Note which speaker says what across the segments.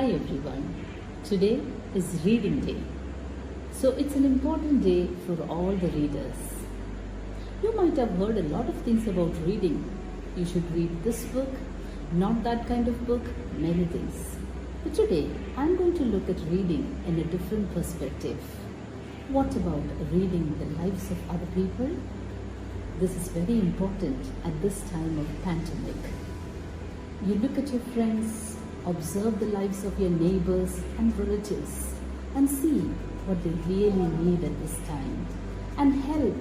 Speaker 1: Hi everyone. Today is reading day. So it's an important day for all the readers. You might have heard a lot of things about reading. You should read this book, not that kind of book, many things. But today I'm going to look at reading in a different perspective. What about reading the lives of other people? This is very important at this time of pandemic. You look at your friends, observe the lives of your neighbors and relatives and see what they really need at this time and help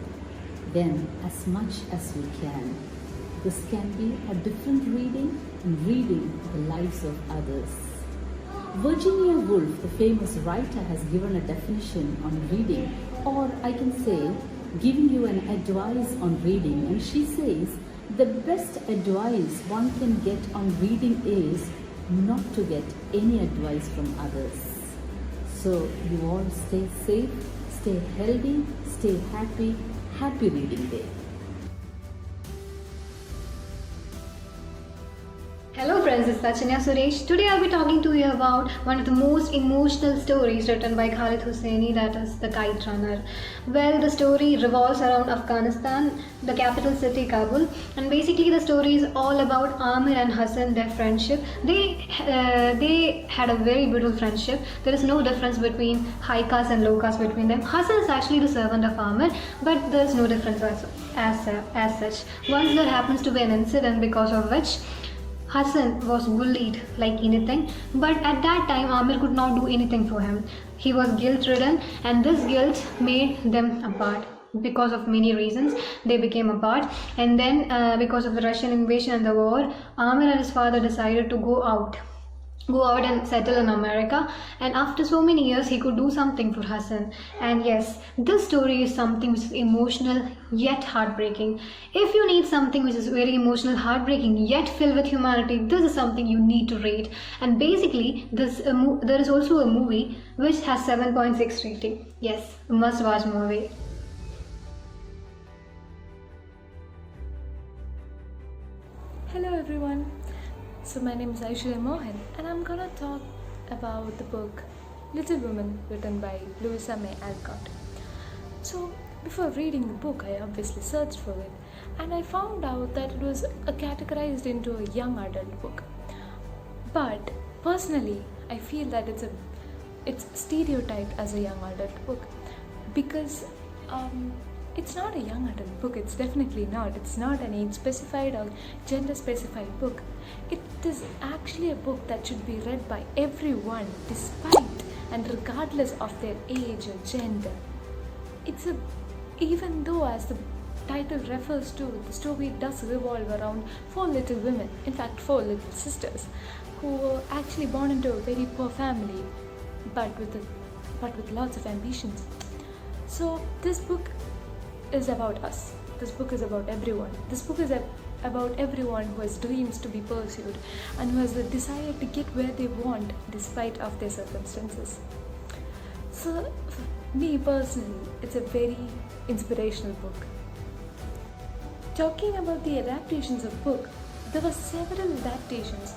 Speaker 1: them as much as you can. This can be a different reading and reading the lives of others. Virginia Woolf, the famous writer, has given a definition on reading, or I can say giving you an advice on reading, and she says the best advice one can get on reading is not to get any advice from others. So you all stay safe, stay healthy, stay happy. Happy reading day.
Speaker 2: Hello friends, it's Sachanya Suresh. Today I'll be talking to you about one of the most emotional stories written by Khalid Hosseini, that is The Kite Runner. Well, the story revolves around Afghanistan, the capital city Kabul, and basically the story is all about Amir and Hassan, their friendship. They had a very beautiful friendship. There is no difference between high caste and low caste between them. Hassan is actually the servant of Amir, but there is no difference as such. Once there happens to be an incident because of which Hassan was bullied like anything, but at that time Amir could not do anything for him. He was guilt-ridden, and this guilt made them apart. Because of many reasons, they became apart, and then because of the Russian invasion and the war, Amir and his father decided to go out and settle in America, and after so many years he could do something for Hassan. And yes, this story is something which is emotional yet heartbreaking. If you need something which is very emotional, heartbreaking yet filled with humanity, this is something you need to read. And basically there is also a movie which has 7.6 rating. Yes, a must watch movie.
Speaker 3: Hello everyone. So my name is Aishwarya Mohan, and I'm gonna talk about the book Little Women, written by Louisa May Alcott. So before reading the book, I obviously searched for it, and I found out that it was categorized into a young adult book. But personally, I feel that it's stereotyped as a young adult book because it's not a young adult book. It's definitely not. It's not an age specified or gender specified book. It is actually a book that should be read by everyone, despite and regardless of their age or gender. Even though, as the title refers to, the story does revolve around 4 little women, in fact 4 little sisters, who were actually born into a very poor family, but with lots of ambitions. So this book is about us. This book is about everyone. This book is about everyone who has dreams to be pursued and who has the desire to get where they want despite of their circumstances. So for me personally, it's a very inspirational book. Talking about the adaptations of book, there were several adaptations.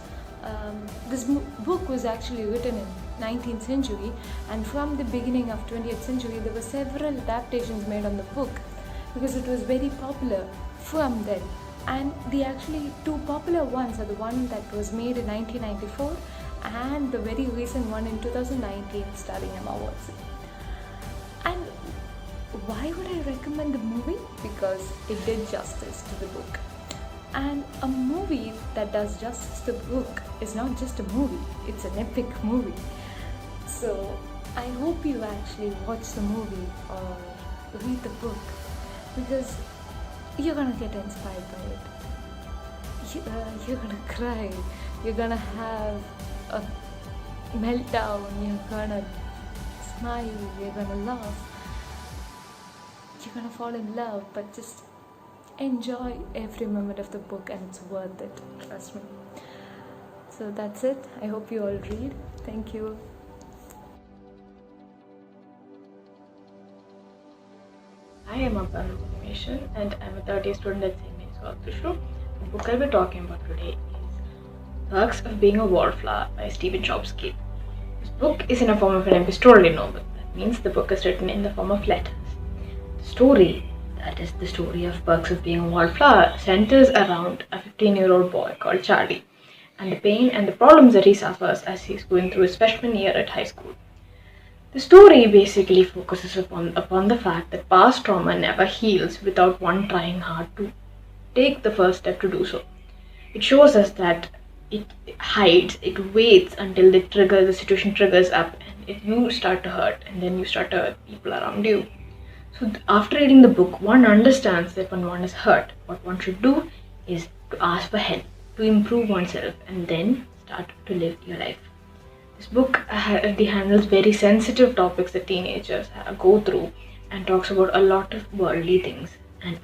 Speaker 3: This book was actually written in 19th century, and from the beginning of 20th century there were several adaptations made on the book because it was very popular from then. And the actually 2 popular ones are the one that was made in 1994 and the very recent one in 2019 starring Emma Watson. And why would I recommend the movie? Because it did justice to the book. And a movie that does justice to the book is not just a movie, it's an epic movie. So I hope you actually watch the movie or read the book, because you're gonna get inspired by it. You're gonna cry, you're gonna have a meltdown, you're gonna smile, you're gonna laugh, you're gonna fall in love, but just enjoy every moment of the book, and it's worth it, trust me. So that's it. I hope you all read. Thank you.
Speaker 4: I am Aparna Janimeshwar, and I am a third year student at St.Mary Thrissur. The book I'll be talking about today is Perks of Being a Wallflower by Stephen Chbosky. This book is in a form of an epistolary novel. That means the book is written in the form of letters. The story, that is the story of Perks of Being a Wallflower, centers around a 15-year-old boy called Charlie and the pain and the problems that he suffers as he's going through his freshman year at high school. The story basically focuses upon the fact that past trauma never heals without one trying hard to take the first step to do so. It shows us that it hides, it waits until the situation triggers up, and you start to hurt, and then you start to hurt people around you. So after reading the book, one understands that when one is hurt, what one should do is to ask for help, to improve oneself, and then start to live your life. This book handles very sensitive topics that teenagers go through and talks about a lot of worldly things, and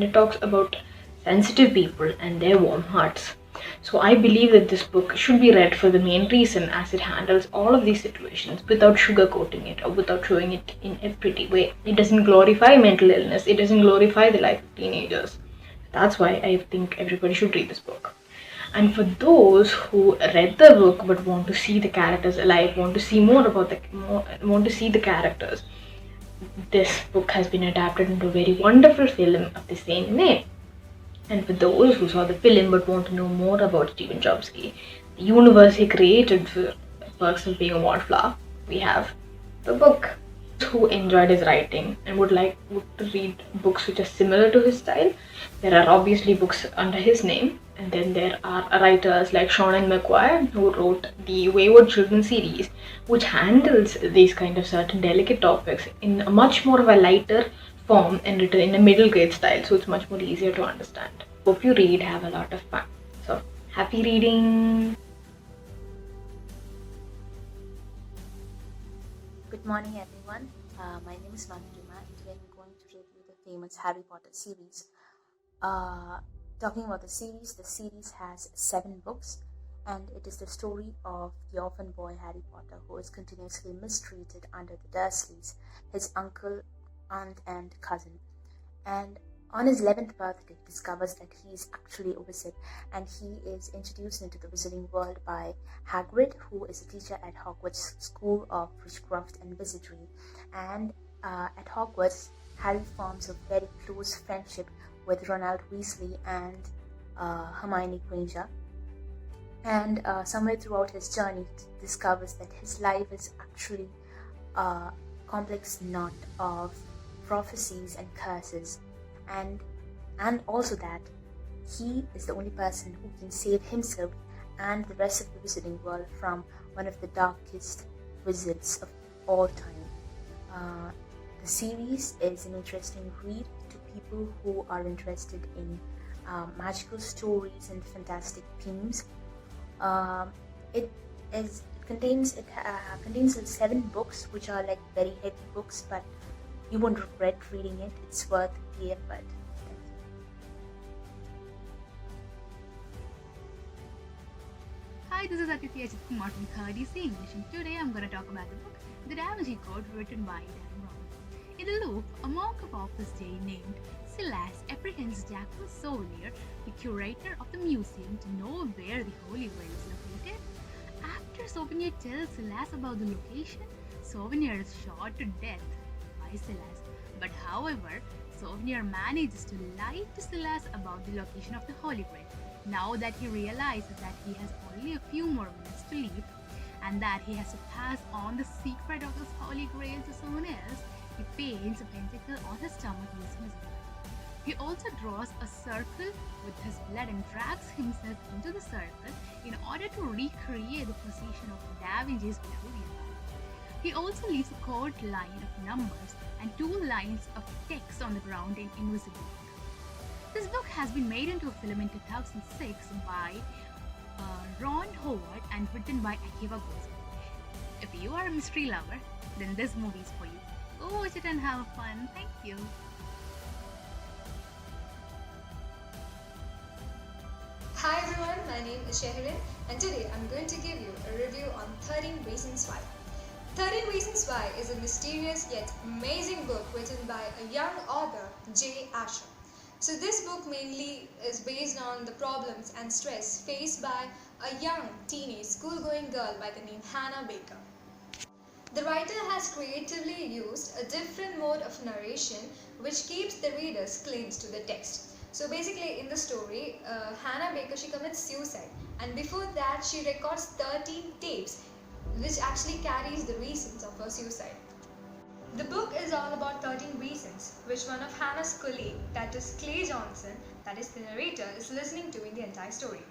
Speaker 4: it talks about sensitive people and their warm hearts. So I believe that this book should be read for the main reason, as it handles all of these situations without sugarcoating it or without showing it in a pretty way. It doesn't glorify mental illness, it doesn't glorify the life of teenagers. That's why I think everybody should read this book. And for those who read the book but want to see the characters alive, want to see want to see the characters, this book has been adapted into a very wonderful film of the same name. And for those who saw the film but want to know more about Stephen Chbosky, the universe he created for Perks of Being a Wallflower, we have the book. Who enjoyed his writing and would to read books which are similar to his style, there are obviously books under his name, and then there are writers like Sean McGuire, who wrote the Wayward Children series, which handles these kind of certain delicate topics in a much more of a lighter form and written in a middle grade style, so it's much more easier to understand. Hope you read, have a lot of fun. So, happy reading!
Speaker 5: Good morning, everyone. My name is Manojima, and today I'm going to review the famous Harry Potter series. Talking about the series has 7 books, and it is the story of the orphan boy Harry Potter, who is continuously mistreated under the Dursleys, his uncle, aunt, and cousin. And on his 11th birthday, discovers that he is actually a wizard, and he is introduced into the wizarding world by Hagrid, who is a teacher at Hogwarts School of Witchcraft and Wizardry. And at Hogwarts, Harry forms a very close friendship with Ronald Weasley and Hermione Granger. And somewhere throughout his journey, he discovers that his life is actually a complex knot of prophecies and curses. And also that he is the only person who can save himself and the rest of the wizarding world from one of the darkest wizards of all time. The series is an interesting read to people who are interested in magical stories and fantastic themes. It contains 7 books, which are like very heavy books, but you won't regret reading it. It's worth the effort. Thank you.
Speaker 6: Hi, this is Aditya Kumar from 3rd English, and today I'm going to talk about the book The Da Vinci Code, written by Dan Brown. In the loop, a monk of Opus Dei named Silas apprehends Jacques Sauvigny, the curator of the museum, to know where the Holy Grail is located. After Sauvigny tells Silas about the location, Sauvigny is shot to death by Silas. But however, Sauvigny manages to lie to Silas about the location of the Holy Grail. Now that he realizes that he has only a few more minutes to live, and that he has to pass on the secret of this Holy Grail to someone else, he paints a pentacle on his stomach using his blood. He also draws a circle with his blood and drags himself into the circle in order to recreate the position of Da Vinci's Vitruvian. He also leaves a chord line of numbers and 2 lines of text on the ground in invisible ink. This book has been made into a film in 2006 by Ron Howard and written by Akiva Goldsmith. If you are a mystery lover, then this movie is for you. Go watch it and have fun. Thank you.
Speaker 7: Hi everyone, my name is Shehrin, and today I'm going to give you a review on 13 Reasons Why. 13 Reasons Why is a mysterious yet amazing book written by a young author, J. Asher. So this book mainly is based on the problems and stress faced by a young teenage school-going girl by the name Hannah Baker. The writer has creatively used a different mode of narration which keeps the reader's claims to the text. So basically in the story, Hannah Baker, she commits suicide, and before that she records 13 tapes which actually carries the reasons of her suicide. The book is all about 13 reasons which one of Hannah's colleague, that is Clay Johnson, that is the narrator, is listening to in the entire story.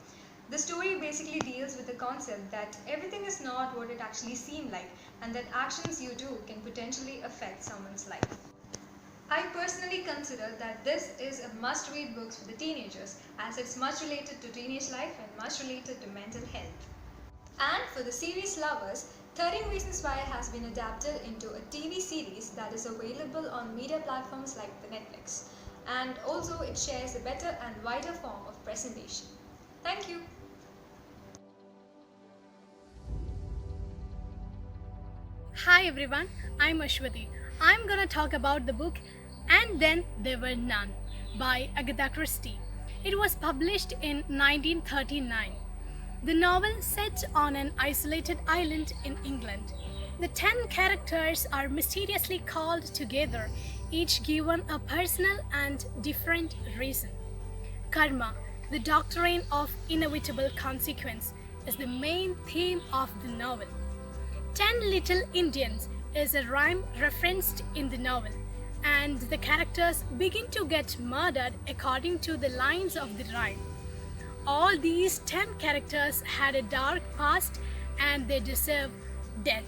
Speaker 7: The story basically deals with the concept that everything is not what it actually seems like, and that actions you do can potentially affect someone's life. I personally consider that this is a must-read book for the teenagers, as it's much related to teenage life and much related to mental health. And for the series lovers, 13 Reasons Why has been adapted into a TV series that is available on media platforms like the Netflix. And also it shares a better and wider form of presentation. Thank you.
Speaker 8: Hi everyone, I'm Ashwati. I'm gonna talk about the book And Then There Were None by Agatha Christie. It was published in 1939. The novel set on an isolated island in England. The 10 characters are mysteriously called together, each given a personal and different reason. Karma, the doctrine of inevitable consequence, is the main theme of the novel. 10 Little Indians is a rhyme referenced in the novel, and the characters begin to get murdered according to the lines of the rhyme. All these 10 characters had a dark past and they deserve death.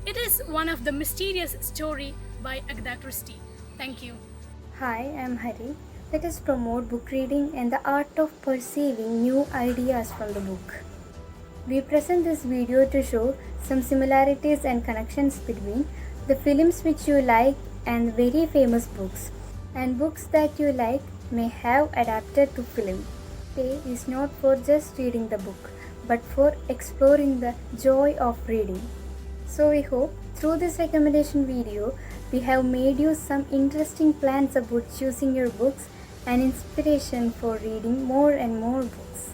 Speaker 8: It is one of the mysterious story by Agatha Christie. Thank you.
Speaker 9: Hi, I'm Hari. Let us promote book reading and the art of perceiving new ideas from the book. We present this video to show some similarities and connections between the films which you like and very famous books, and books that you like may have adapted to film. Play is not for just reading the book, but for exploring the joy of reading. So we hope through this recommendation video, we have made you some interesting plans about choosing your books and inspiration for reading more and more books.